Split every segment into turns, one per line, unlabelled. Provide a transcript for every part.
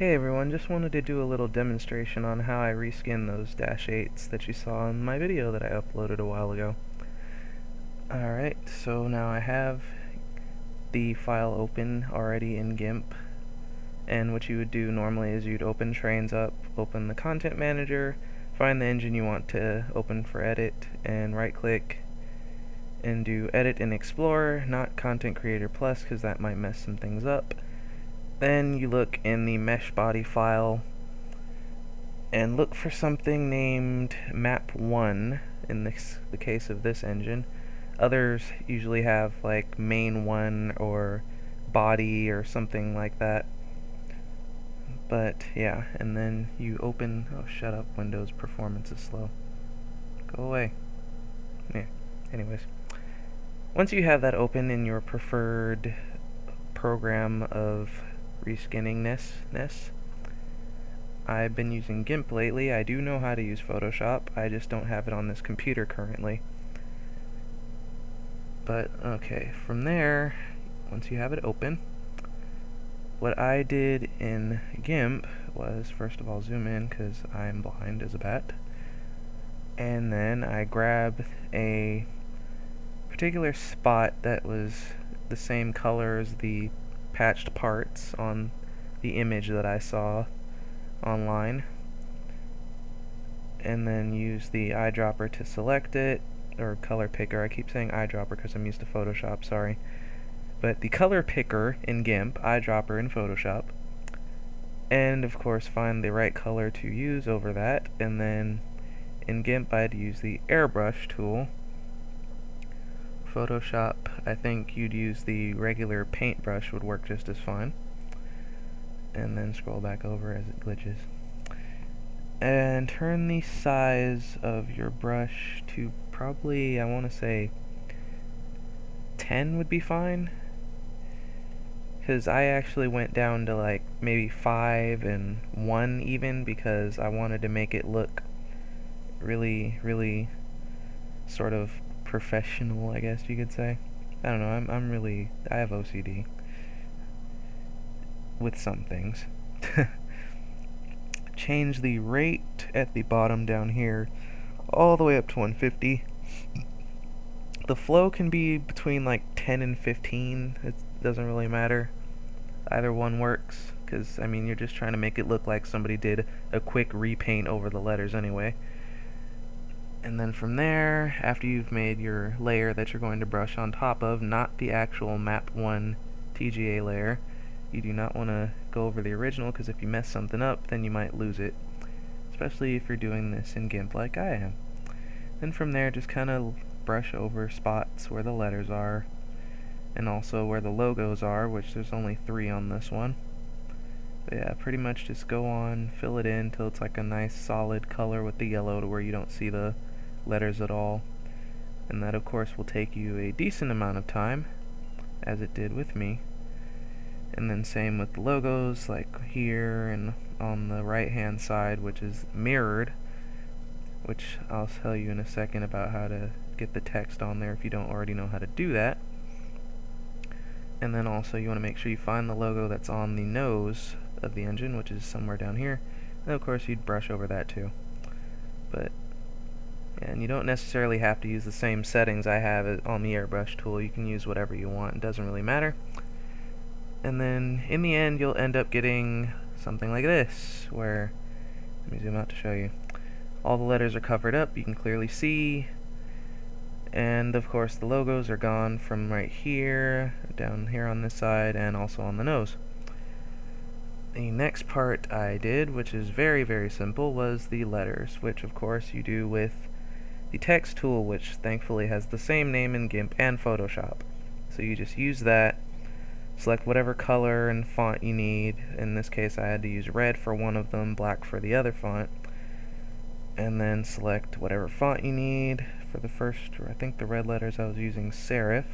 Hey everyone, just wanted to do a little demonstration on how I reskin those -8s that you saw in my video that I uploaded a while ago. Alright, so now I have the file open already in GIMP, and what you would do normally is you'd open Trainz up, open the content manager, find the engine you want to open for edit, and right click and do edit in Explorer, not Content Creator Plus because that might mess some things up. Then you look in the mesh body file and look for something named map1 in the case of this engine. Others usually have like main1 or body or something like that. But yeah, and then you open, oh shut up, Windows performance is slow. Go away. Yeah, anyways. Once you have that open in your preferred program of reskinningness, I've been using GIMP lately. I do know how to use Photoshop, I just don't have it on this computer currently. But okay, from there, once you have it open, what I did in GIMP was, first of all, zoom in because I'm blind as a bat, and then I grabbed a particular spot that was the same color as the patched parts on the image that I saw online, and then use the eyedropper to select it, or color picker. I keep saying eyedropper because I'm used to Photoshop, sorry. But the color picker in GIMP, eyedropper in Photoshop, and of course find the right color to use over that, and then in GIMP I'd use the airbrush tool. Photoshop, I think you'd use the regular paintbrush, would work just as fine. And then scroll back over as it glitches. And turn the size of your brush to probably, I want to say 10 would be fine. Because I actually went down to like maybe 5 and 1 even, because I wanted to make it look really sort of professional, I guess you could say. I don't know, I have OCD with some things. Change the rate at the bottom down here all the way up to 150. The flow can be between like 10 and 15. It doesn't really matter. Either one works, because I mean you're just trying to make it look like somebody did a quick repaint over the letters anyway. And then from there, after you've made your layer that you're going to brush on top of, not the actual map1 TGA layer, you do not want to go over the original, because if you mess something up, then you might lose it, especially if you're doing this in GIMP like I am. Then from there, just kind of brush over spots where the letters are, and also where the logos are, which there's only 3 on this one. But yeah, pretty much just go on, fill it in till it's like a nice solid color with the yellow to where you don't see the letters at all. And that of course will take you a decent amount of time, as it did with me. And then same with the logos, like here and on the right hand side, which is mirrored, which I'll tell you in a second about how to get the text on there if you don't already know how to do that. And then also you want to make sure you find the logo that's on the nose of the engine, which is somewhere down here, and of course you'd brush over that too. But yeah, and you don't necessarily have to use the same settings I have on the airbrush tool. You can use whatever you want, it doesn't really matter. And then in the end you'll end up getting something like this, where, let me zoom out to show you, all the letters are covered up, you can clearly see, and of course the logos are gone from right here, down here on this side, and also on the nose. The next part I did, which is very simple, was the letters, which of course you do with the text tool, which thankfully has the same name in GIMP and Photoshop. So you just use that, select whatever color and font you need. In this case I had to use red for one of them, black for the other font, and then select whatever font you need. For the first, or I think the red letters, I was using serif.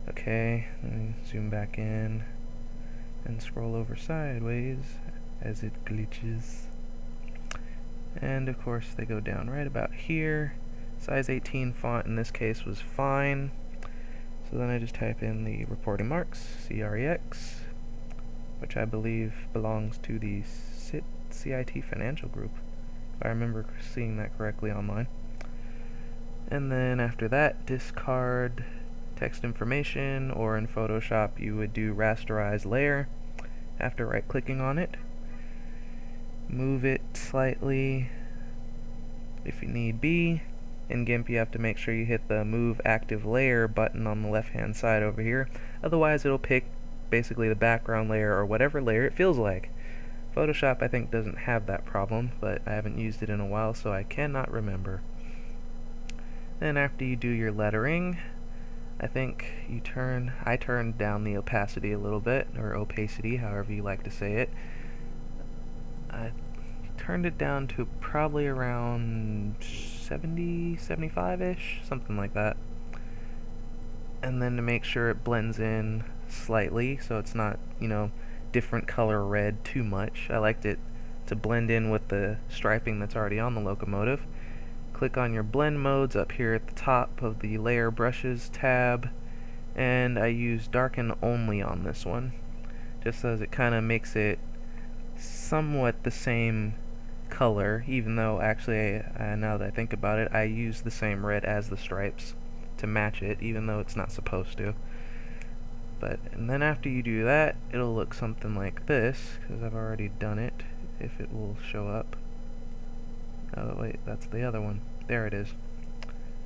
Okay, let me zoom back in and scroll over sideways as it glitches. And of course they go down right about here. Size 18 font in this case was fine. So then I just type in the reporting marks, CREX, which I believe belongs to the CIT Financial Group, if I remember seeing that correctly online. And then after that, discard text information, or in Photoshop you would do rasterize layer after right clicking on it. Move it slightly if you need be. In GIMP you have to make sure you hit the move active layer button on the left hand side over here, otherwise it'll pick basically the background layer or whatever layer it feels like. Photoshop I think doesn't have that problem, but I haven't used it in a while so I cannot remember. Then after you do your lettering, I think I turned down the opacity a little bit, or opacity, however you like to say it. I turned it down to probably around 70, 75-ish, something like that. And then to make sure it blends in slightly, so it's not, different color red too much. I liked it to blend in with the striping that's already on the locomotive. Click on your blend modes up here at the top of the layer brushes tab, and I use darken only on this one, just as it kind of makes it somewhat the same color, even though actually now that I think about it, I use the same red as the stripes to match it, even though it's not supposed to. And then after you do that, it'll look something like this, because I've already done it, if it will show up. Oh wait, that's the other one. There it is.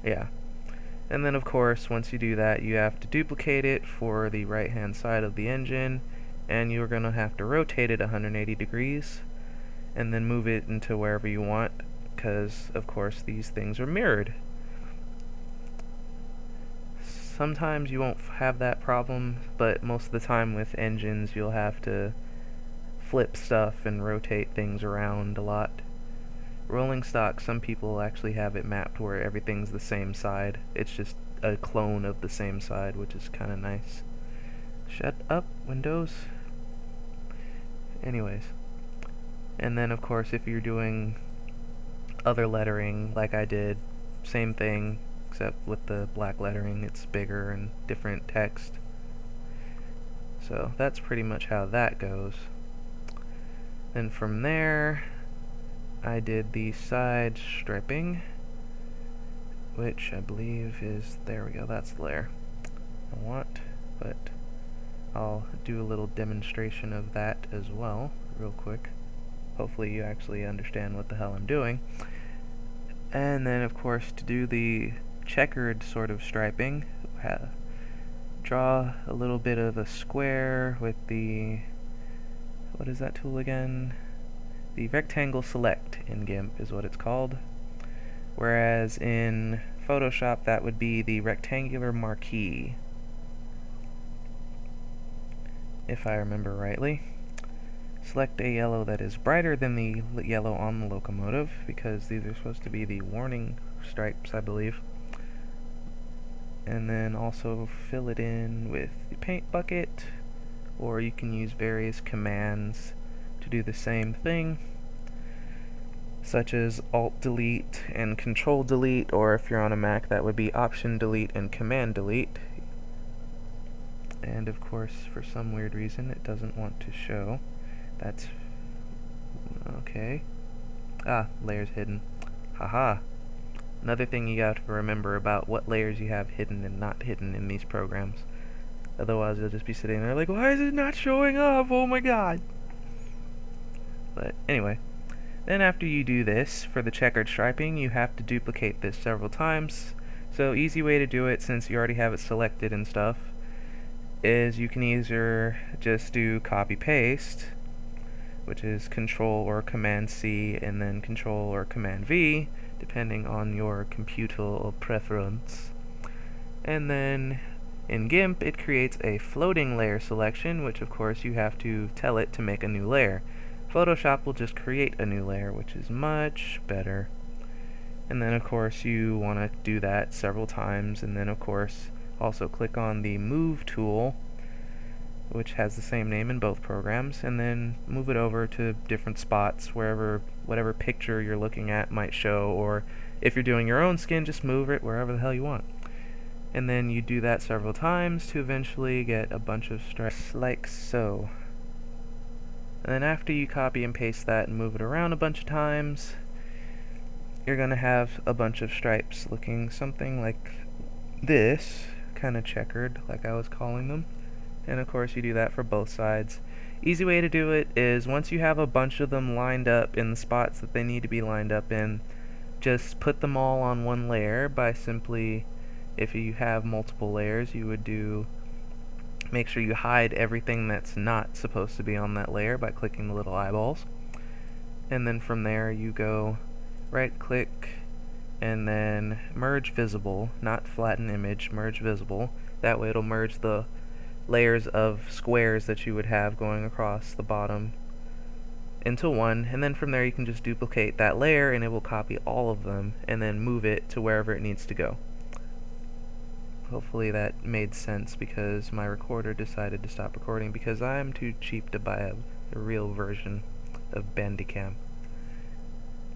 Yeah. And then of course, once you do that, you have to duplicate it for the right hand side of the engine, and you're going to have to rotate it 180 degrees, and then move it into wherever you want, because of course these things are mirrored. Sometimes you won't have that problem, but most of the time with engines you'll have to flip stuff and rotate things around a lot. Rolling stock, some people actually have it mapped where everything's the same side. It's just a clone of the same side, which is kind of nice. Shut up, Windows. Anyways. And then of course if you're doing other lettering like I did, same thing, except with the black lettering it's bigger and different text. So that's pretty much how that goes. Then from there I did the side striping, which I believe is, there we go, that's the layer I want, but I'll do a little demonstration of that as well real quick. Hopefully you actually understand what the hell I'm doing. And then of course to do the checkered sort of striping, draw a little bit of a square with the, what is that tool again? The rectangle select in GIMP is what it's called, whereas in Photoshop that would be the rectangular marquee, if I remember rightly. Select a yellow that is brighter than the yellow on the locomotive, because these are supposed to be the warning stripes, I believe. And then also fill it in with the paint bucket, or you can use various commands to do the same thing, such as Alt-Delete and Control-Delete, or if you're on a Mac that would be Option-Delete and Command-Delete. And of course, for some weird reason, it doesn't want to show. That's okay. Ah, layers hidden. Haha. Another thing you have to remember about what layers you have hidden and not hidden in these programs. Otherwise, you'll just be sitting there like, why is it not showing up? Oh my god. But anyway, then after you do this, for the checkered striping, you have to duplicate this several times. So easy way to do it, since you already have it selected and stuff, is you can either just do copy paste, which is Control or Command C and then Control or Command V, depending on your computer preference. And then in GIMP it creates a floating layer selection, which of course you have to tell it to make a new layer. Photoshop will just create a new layer, which is much better. And then of course you want to do that several times, and then of course also click on the Move tool, which has the same name in both programs, and then move it over to different spots wherever whatever picture you're looking at might show, or if you're doing your own skin, just move it wherever the hell you want. And then you do that several times to eventually get a bunch of stripes like so. And then after you copy and paste that and move it around a bunch of times, you're going to have a bunch of stripes looking something like this, kind of checkered, like I was calling them. And of course you do that for both sides. Easy way to do it is once you have a bunch of them lined up in the spots that they need to be lined up in, just put them all on one layer by simply, if you have multiple layers, you would make sure you hide everything that's not supposed to be on that layer by clicking the little eyeballs. And then from there you go right click and then merge visible, not flatten image, merge visible. That way it'll merge the layers of squares that you would have going across the bottom into one, and then from there you can just duplicate that layer and it will copy all of them and then move it to wherever it needs to go. Hopefully that made sense, because my recorder decided to stop recording because I'm too cheap to buy a real version of Bandicam.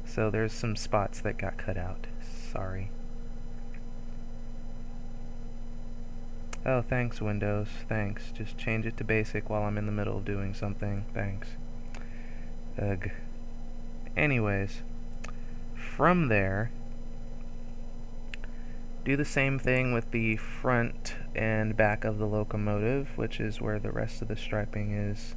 So there's some spots that got cut out. Sorry. Oh, thanks Windows. Thanks. Just change it to basic while I'm in the middle of doing something. Thanks. Ugh. Anyways, from there, do the same thing with the front and back of the locomotive, which is where the rest of the striping is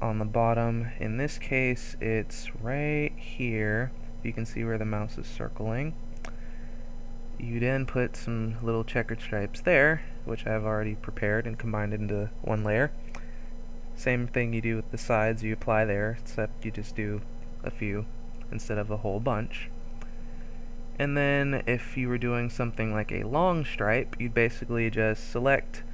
on the bottom. In this case, it's right here. You can see where the mouse is circling. You then put some little checkered stripes there, which I've already prepared and combined into one layer. Same thing you do with the sides, you apply there, except you just do a few instead of a whole bunch. And then if you were doing something like a long stripe, you'd basically just select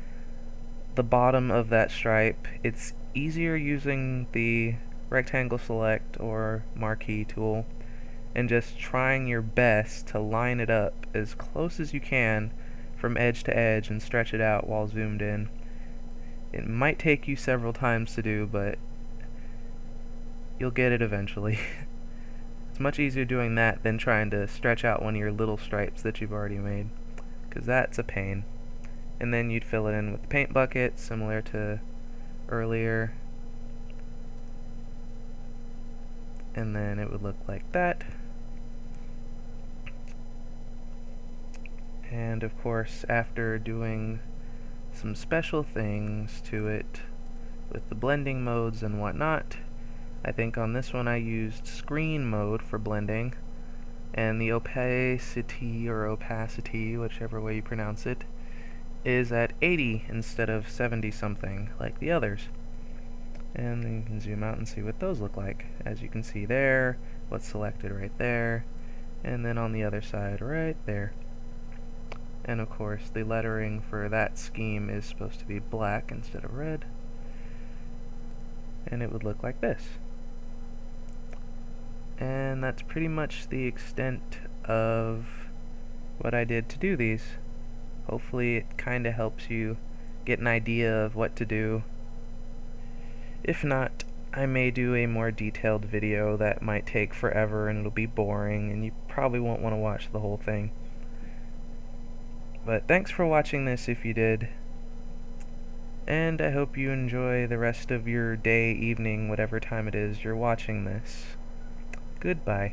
the bottom of that stripe. It's easier using the rectangle select or marquee tool and just trying your best to line it up as close as you can from edge to edge and stretch it out while zoomed in. It might take you several times to do, but you'll get it eventually. It's much easier doing that than trying to stretch out one of your little stripes that you've already made, because that's a pain. And then you'd fill it in with the paint bucket, similar to earlier. And then it would look like that. And of course, after doing some special things to it with the blending modes and whatnot, I think on this one I used screen mode for blending, and the opacity, whichever way you pronounce it, is at 80 instead of 70 something like the others. And then you can zoom out and see what those look like. As you can see there, what's selected right there, and then on the other side right there. And of course the lettering for that scheme is supposed to be black instead of red, and it would look like this. And that's pretty much the extent of what I did to do these. Hopefully it kinda helps you get an idea of what to do. If not, I may do a more detailed video that might take forever and it'll be boring and you probably won't want to watch the whole thing. But thanks for watching this if you did, and I hope you enjoy the rest of your day, evening, whatever time it is you're watching this. Goodbye.